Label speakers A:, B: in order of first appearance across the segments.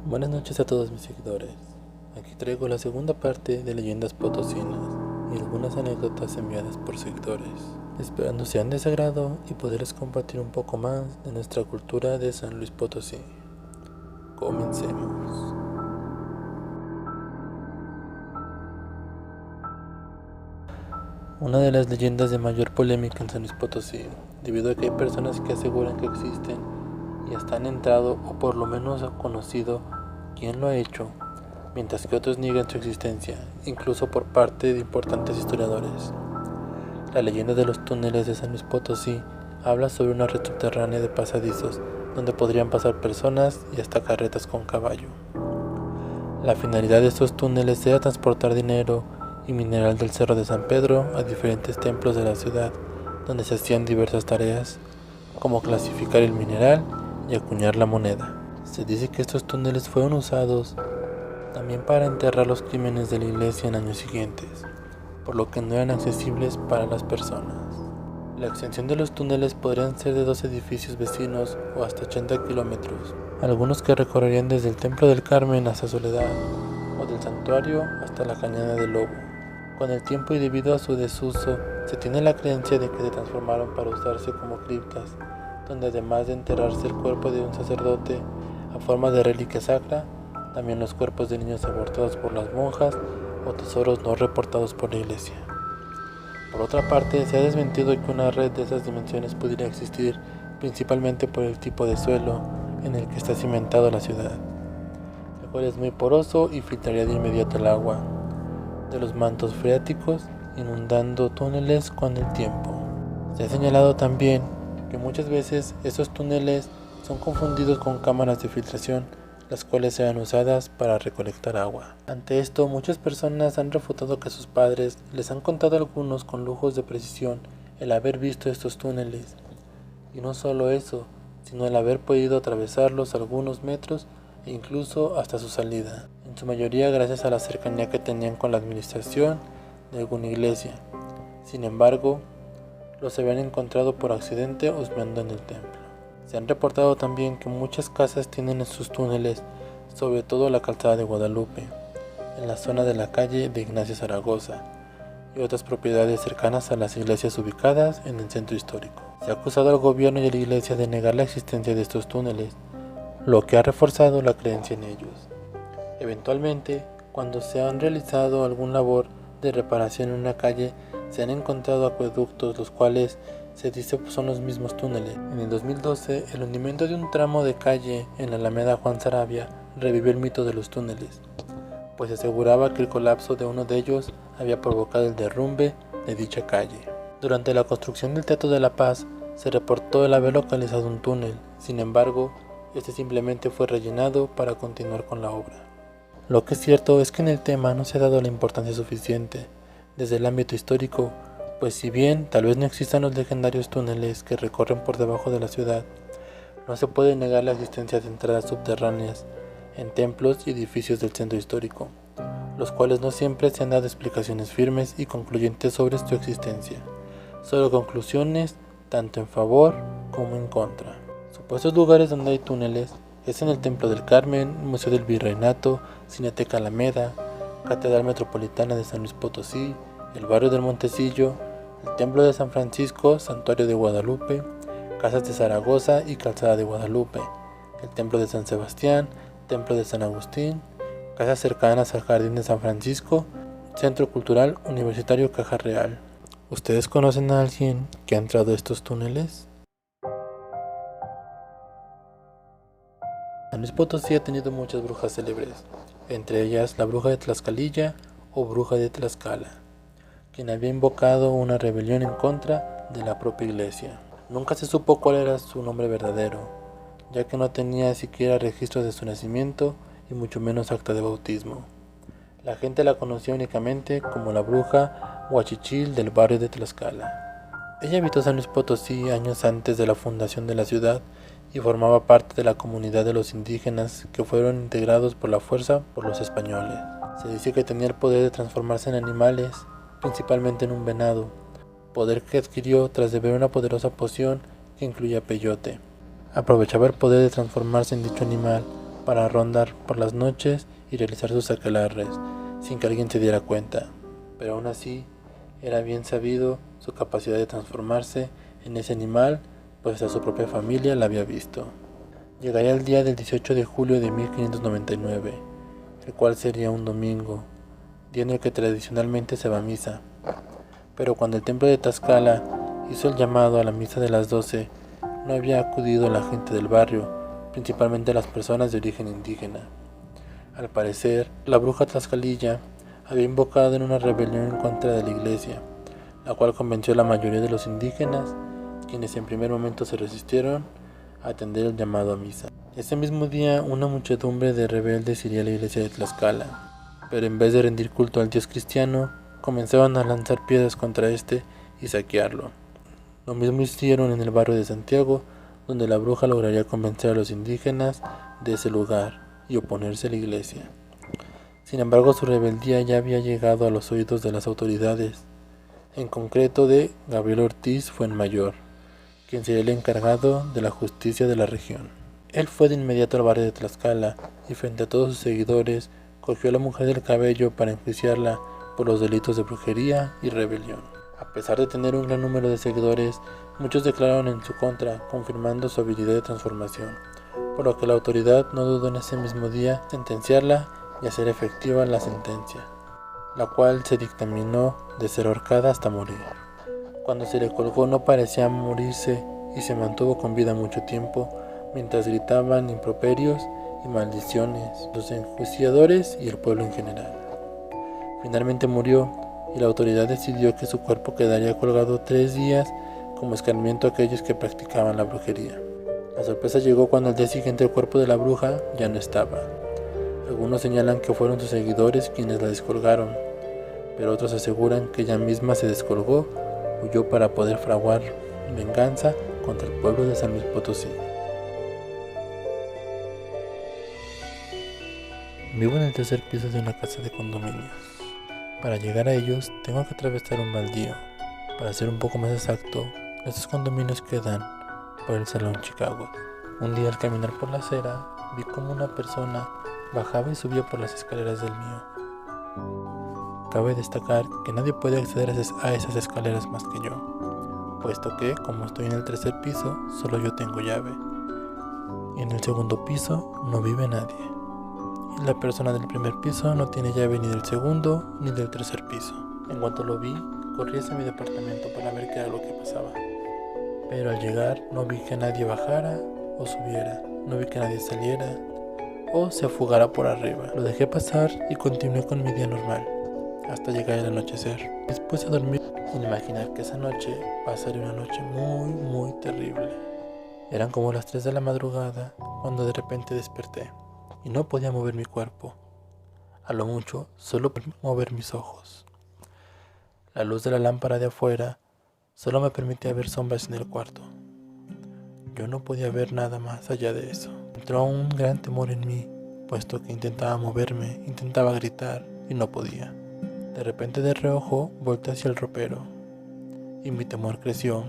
A: Buenas noches a todos mis seguidores. Aquí traigo la segunda parte de Leyendas Potosinas y algunas anécdotas enviadas por seguidores, esperando sean de su agrado y poderles compartir un poco más de nuestra cultura de San Luis Potosí. Comencemos. Una de las leyendas de mayor polémica en San Luis Potosí, debido a que hay personas que aseguran que existen y hasta han entrado o por lo menos han conocido quién lo ha hecho, mientras que otros niegan su existencia, incluso por parte de importantes historiadores. La leyenda de los túneles de San Luis Potosí habla sobre una red subterránea de pasadizos donde podrían pasar personas y hasta carretas con caballo. La finalidad de estos túneles era transportar dinero y mineral del Cerro de San Pedro a diferentes templos de la ciudad, donde se hacían diversas tareas, como clasificar el mineral y acuñar la moneda. Se dice que estos túneles fueron usados también para enterrar los crímenes de la iglesia en años siguientes, por lo que no eran accesibles para las personas. La extensión de los túneles podrían ser de 2 edificios vecinos o hasta 80 kilómetros, algunos que recorrerían desde el Templo del Carmen hasta Soledad, o del Santuario hasta la Cañada del Lobo. Con el tiempo y debido a su desuso, se tiene la creencia de que se transformaron para usarse como criptas, donde además de enterrarse el cuerpo de un sacerdote a forma de reliquia sacra, también los cuerpos de niños abortados por las monjas o tesoros no reportados por la iglesia. Por otra parte, se ha desmentido que una red de esas dimensiones pudiera existir, principalmente por el tipo de suelo en el que está cimentado la ciudad, el cual es muy poroso y filtraría de inmediato el agua de los mantos freáticos, inundando túneles con el tiempo. Se ha señalado también que muchas veces esos túneles son confundidos con cámaras de filtración, las cuales sean usadas para recolectar agua. Ante esto, muchas personas han refutado que sus padres les han contado a algunos con lujos de precisión el haber visto estos túneles, y no solo eso, sino el haber podido atravesarlos algunos metros e incluso hasta su salida, en su mayoría gracias a la cercanía que tenían con la administración de alguna iglesia. Sin embargo, los habían encontrado por accidente husmeando en el templo. Se han reportado también que muchas casas tienen en sus túneles, sobre todo la calzada de Guadalupe, en la zona de la calle de Ignacio Zaragoza, y otras propiedades cercanas a las iglesias ubicadas en el centro histórico. Se ha acusado al gobierno y a la iglesia de negar la existencia de estos túneles, lo que ha reforzado la creencia en ellos. Eventualmente, cuando se han realizado algún labor de reparación en una calle, se han encontrado acueductos, los cuales se dice son los mismos túneles. En el 2012, el hundimiento de un tramo de calle en la Alameda Juan Sarabia revivió el mito de los túneles, pues aseguraba que el colapso de uno de ellos había provocado el derrumbe de dicha calle. Durante la construcción del Teatro de la Paz, se reportó el haber localizado un túnel. Sin embargo, este simplemente fue rellenado para continuar con la obra. Lo que es cierto es que en el tema no se ha dado la importancia suficiente desde el ámbito histórico, pues si bien tal vez no existan los legendarios túneles que recorren por debajo de la ciudad, no se puede negar la existencia de entradas subterráneas en templos y edificios del centro histórico, los cuales no siempre se han dado explicaciones firmes y concluyentes sobre su existencia, solo conclusiones tanto en favor como en contra. Supuestos lugares donde hay túneles es en el Templo del Carmen, Museo del Virreinato, Cineteca Alameda, Catedral Metropolitana de San Luis Potosí, el barrio del Montecillo, el Templo de San Francisco, Santuario de Guadalupe, Casas de Zaragoza y Calzada de Guadalupe, el Templo de San Sebastián, Templo de San Agustín, casas cercanas al Jardín de San Francisco, Centro Cultural Universitario Caja Real. ¿Ustedes conocen a alguien que ha entrado a estos túneles? San Luis Potosí ha tenido muchas brujas célebres, entre ellas la bruja de Tlaxcalilla o bruja de Tlaxcala, quien había invocado una rebelión en contra de la propia iglesia. Nunca se supo cuál era su nombre verdadero, ya que no tenía siquiera registros de su nacimiento y mucho menos acta de bautismo. La gente la conocía únicamente como la bruja Huachichil del barrio de Tlaxcala. Ella habitó San Luis Potosí años antes de la fundación de la ciudad y formaba parte de la comunidad de los indígenas que fueron integrados por la fuerza por los españoles. Se dice que tenía el poder de transformarse en animales, principalmente en un venado, poder que adquirió tras beber una poderosa poción que incluía peyote. Aprovechaba el poder de transformarse en dicho animal para rondar por las noches y realizar sus aquelarres sin que alguien se diera cuenta, pero aún así era bien sabido su capacidad de transformarse en ese animal, pues a su propia familia la había visto. Llegaría el día del 18 de julio de 1599, el cual sería un domingo, día en el que tradicionalmente se va a misa. Pero cuando el templo de Tlaxcala hizo el llamado a la misa de las 12, no había acudido la gente del barrio, principalmente las personas de origen indígena. Al parecer, la bruja tlaxcalilla había invocado en una rebelión en contra de la iglesia, la cual convenció a la mayoría de los indígenas, quienes en primer momento se resistieron a atender el llamado a misa. Ese mismo día, una muchedumbre de rebeldes iría a la iglesia de Tlaxcala, pero en vez de rendir culto al dios cristiano, comenzaban a lanzar piedras contra este y saquearlo. Lo mismo hicieron en el barrio de Santiago, donde la bruja lograría convencer a los indígenas de ese lugar y oponerse a la iglesia. Sin embargo, su rebeldía ya había llegado a los oídos de las autoridades, en concreto de Gabriel Ortiz Fuenmayor, quien sería el encargado de la justicia de la región. Él fue de inmediato al barrio de Tlaxcala y frente a todos sus seguidores cogió a la mujer del cabello para enjuiciarla por los delitos de brujería y rebelión. A pesar de tener un gran número de seguidores, muchos declararon en su contra, confirmando su habilidad de transformación, por lo que la autoridad no dudó en ese mismo día sentenciarla y hacer efectiva la sentencia, la cual se dictaminó de ser ahorcada hasta morir. Cuando se le colgó no parecía morirse y se mantuvo con vida mucho tiempo, mientras gritaban improperios y maldiciones los enjuiciadores y el pueblo en general. Finalmente murió y la autoridad decidió que su cuerpo quedaría colgado 3 días como escarmiento a aquellos que practicaban la brujería. La sorpresa llegó cuando al día siguiente el cuerpo de la bruja ya no estaba. Algunos señalan que fueron sus seguidores quienes la descolgaron, pero otros aseguran que ella misma se descolgó, huyó para poder fraguar venganza contra el pueblo de San Luis Potosí. Vivo en el tercer piso de una casa de condominios. Para llegar a ellos tengo que atravesar un baldío. Para ser un poco más exacto, estos condominios quedan por el Salón Chicago. Un día al caminar por la acera, vi como una persona bajaba y subía por las escaleras del mío. Cabe destacar que nadie puede acceder a esas escaleras más que yo, puesto que, como estoy en el tercer piso, solo yo tengo llave. Y en el segundo piso no vive nadie. Y la persona del primer piso no tiene llave ni del segundo ni del tercer piso. En cuanto lo vi, corrí hacia mi departamento para ver qué era lo que pasaba. Pero al llegar no vi que nadie bajara o subiera, no vi que nadie saliera o se fugara por arriba. Lo dejé pasar y continué con mi día normal, hasta llegar el anochecer. Después de dormir, sin imaginar que esa noche pasaría una noche muy terrible. Eran como las 3 de la madrugada cuando de repente desperté y no podía mover mi cuerpo. A lo mucho, solo podía mover mis ojos. La luz de la lámpara de afuera solo me permitía ver sombras en el cuarto. Yo no podía ver nada más allá de eso. Entró un gran temor en mí, puesto que intentaba moverme, intentaba gritar y no podía. De repente de reojo volteé hacia el ropero y mi temor creció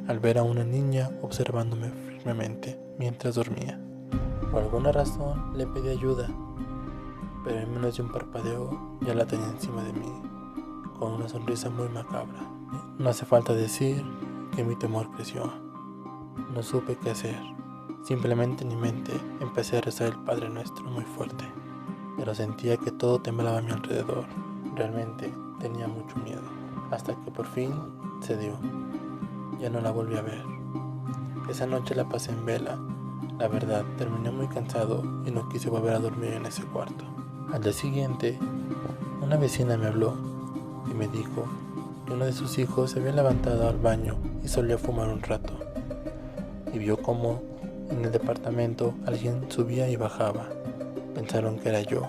A: al ver a una niña observándome firmemente mientras dormía. Por alguna razón le pedí ayuda, pero en menos de un parpadeo ya la tenía encima de mí, con una sonrisa muy macabra. No hace falta decir que mi temor creció. No supe qué hacer. Simplemente en mi mente empecé a rezar el Padre Nuestro muy fuerte, pero sentía que todo temblaba a mi alrededor. Realmente tenía mucho miedo, hasta que por fin se dio. Ya no la volví a ver. Esa noche la pasé en vela. La verdad, terminé muy cansado y no quise volver a dormir en ese cuarto. Al día siguiente, una vecina me habló y me dijo que uno de sus hijos se había levantado al baño y solía fumar un rato, y vio cómo en el departamento alguien subía y bajaba. Pensaron que era yo.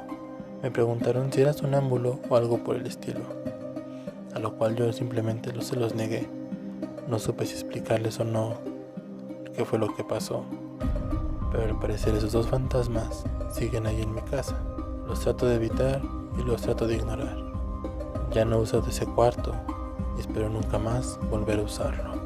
A: Me preguntaron si era sonámbulo o algo por el estilo, a lo cual yo simplemente se los negué. No supe si explicarles o no qué fue lo que pasó, pero al parecer esos 2 fantasmas siguen ahí en mi casa. Los trato de evitar y los trato de ignorar. Ya no uso ese cuarto y espero nunca más volver a usarlo.